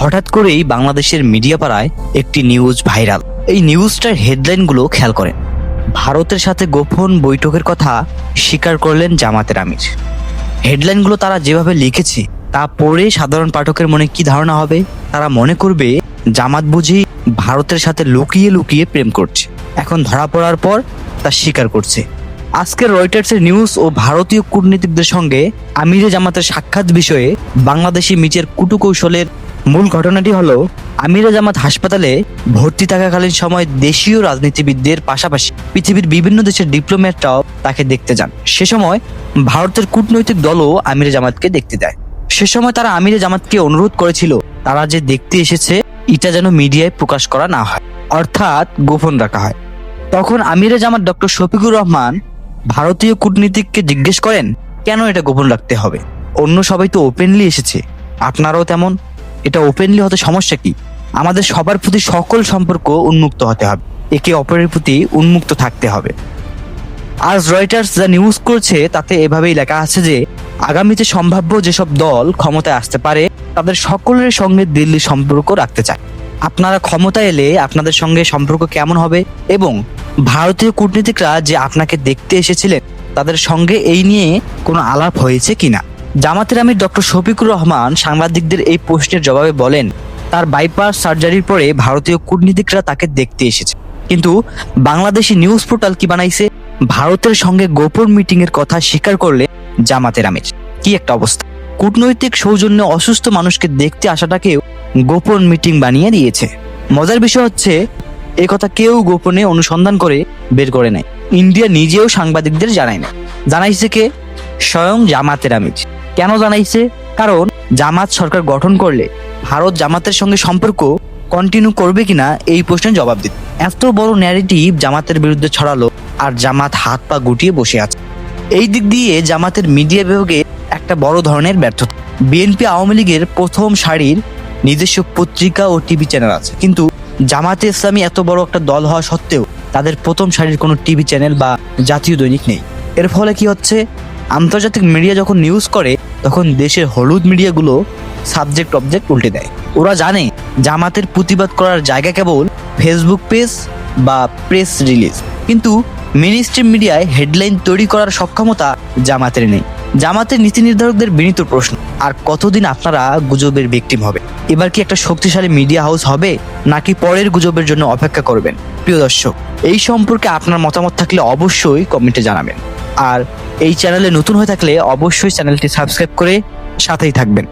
হঠাৎ করেই বাংলাদেশের মিডিয়া পাড়ায় একটি নিউজ ভাইরাল। এই নিউজটার হেডলাইনগুলো খেয়াল করেন। ভারতের সাথে গোপন বৈঠকের কথা স্বীকার করলেন জামাতের আমির। হেডলাইনগুলো তারা যেভাবে লিখেছে তা পড়ে সাধারণ পাঠকের মনে কি ধারণা হবে? তারা মনে করবে জামাত বুঝি ভারতের সাথে লুকিয়ে লুকিয়ে প্রেম করছে, এখন ধরা পড়ার পর তা স্বীকার করছে। আজকের রয়টার্সের নিউজ ও ভারতীয় কূটনীতিকদের সঙ্গে আমিরে জামাতের সাক্ষাৎ বিষয়ে বাংলাদেশি মিডিয়ার কুটুকৌশলের মূল ঘটনাটি হলো, আমিরে জামাত হাসপাতালে ভর্তি থাকাকালীন সময় দেশীয় রাজনীতিবিদদের পাশাপাশি পৃথিবীর বিভিন্ন দেশের ডিপ্লোম্যাটরাও তাকে দেখতে যান। সে সময় ভারতের কূটনৈতিক দলও আমিরে জামাতকে দেখতে দেয়। সে সময় তারা আমিরে জামাতকে অনুরোধ করেছিল তারা যে দেখতে এসেছে এটা যেন মিডিয়ায় প্রকাশ করা না হয়, অর্থাৎ গোপন রাখা হয়। তখন আমিরে জামাত ডক্টর শফিকুর রহমান ভারতীয় কূটনীতিককে জিজ্ঞেস করেন, কেন এটা গোপন রাখতে হবে? অন্য সবাই তো ওপেনলি এসেছে, আপনারাও তেমন, এটা ওপেনলি হতে সমস্যা কি? আমাদের সবার প্রতি সকল সম্পর্ক উন্মুক্ত হতে হবে, একে অপরের প্রতি উন্মুক্ত থাকতে হবে। আজ রয়টার্স যা নিউজ করছে তাতে এভাবেই লেখা আছে যে আগামীতে সম্ভাব্য যেসব দল ক্ষমতায় আসতে পারে তাদের সকলের সঙ্গে দিল্লি সম্পর্ক রাখতে চায়। আপনারা ক্ষমতা এলে আপনাদের সঙ্গে সম্পর্ক কেমন হবে এবং ভারতীয় কূটনীতিকরা যে আপনাকে দেখতে এসেছিলেন তাদের সঙ্গে এই নিয়ে কোনো আলাপ হয়েছে কিনা? জামাতের আমির ডক্টর শফিকুর রহমান সাংবাদিকদের এই প্রশ্নের জবাবে বলেন, তার বাইপাস সার্জারির পরে ভারতীয় কূটনীতিকরা তাকে দেখতে এসেছে, কিন্তু বাংলাদেশি নিউজ পোর্টাল কি বানাইছে? ভারতের সঙ্গে গোপন মিটিং এর কথা স্বীকার করলে জামাতের আমির। কি একটা অবস্থা! কূটনৈতিক সৌজন্যে অসুস্থ মানুষকে দেখতে আসাটাকেও গোপন মিটিং বানিয়ে দিয়েছে। মজার বিষয় হচ্ছে এই কথা কেউ গোপনে অনুসন্ধান করে বের করে নেয়। ইন্ডিয়া নিজেও সাংবাদিকদের জানায় না। জানাইছে কে? স্বয়ং জামাতের আমির। কেন জানাইছে? কারণ জামাত সরকার গঠন করলে ভারত জামাতের সঙ্গে সম্পর্ক কন্টিনিউ করবে কিনা এই প্রশ্নের জবাব দিতে। এত বড় ন্যারেটিভ জামাতের বিরুদ্ধে ছড়ালো আর জামাত হাত পা গুটিয়ে বসে আছে। এই দিক দিয়ে জামাতের মিডিয়া বিভাগে একটা বড় ধরনের ব্যর্থতা। বিএনপি আওয়ামী লীগের প্রথম সারির নিজস্ব পত্রিকা ও টিভি চ্যানেল আছে, কিন্তু জামাতে ইসলামী এত বড় একটা দল হওয়া সত্ত্বেও তাদের প্রথম সারির কোনো টিভি চ্যানেল বা জাতীয় দৈনিক নেই। এর ফলে কি হচ্ছে? আন্তর্জাতিক মিডিয়া যখন নিউজ করে তখন দেশের হলুদ মিডিয়াগুলো সাবজেক্ট অবজেক্ট উল্টে দেয়। ওরা জানে জামাতের প্রতিবাদ করার জায়গা কেবল ফেসবুক পেজ বা প্রেস রিলিজ, কিন্তু মেইনস্ট্রিম মিডিয়ায় হেডলাইন তৈরি করার সক্ষমতা জামাতের নেই। জামাতের নীতি নির্ধারকদের বিনীত প্রশ্ন, আর কতদিন আপনারা গুজবের ভিকটিম হবে? এবার কি একটা শক্তিশালী মিডিয়া হাউস হবে নাকি পরের গুজবের জন্য অপেক্ষা করবেন? প্রিয় দর্শক, এই সম্পর্কে আপনার মতামত থাকলে অবশ্যই কমেন্টে জানাবেন। আর এই চ্যানেলে নতুন হয়ে থাকলে অবশ্যই চ্যানেলটি সাবস্ক্রাইব করে সাথেই থাকবেন।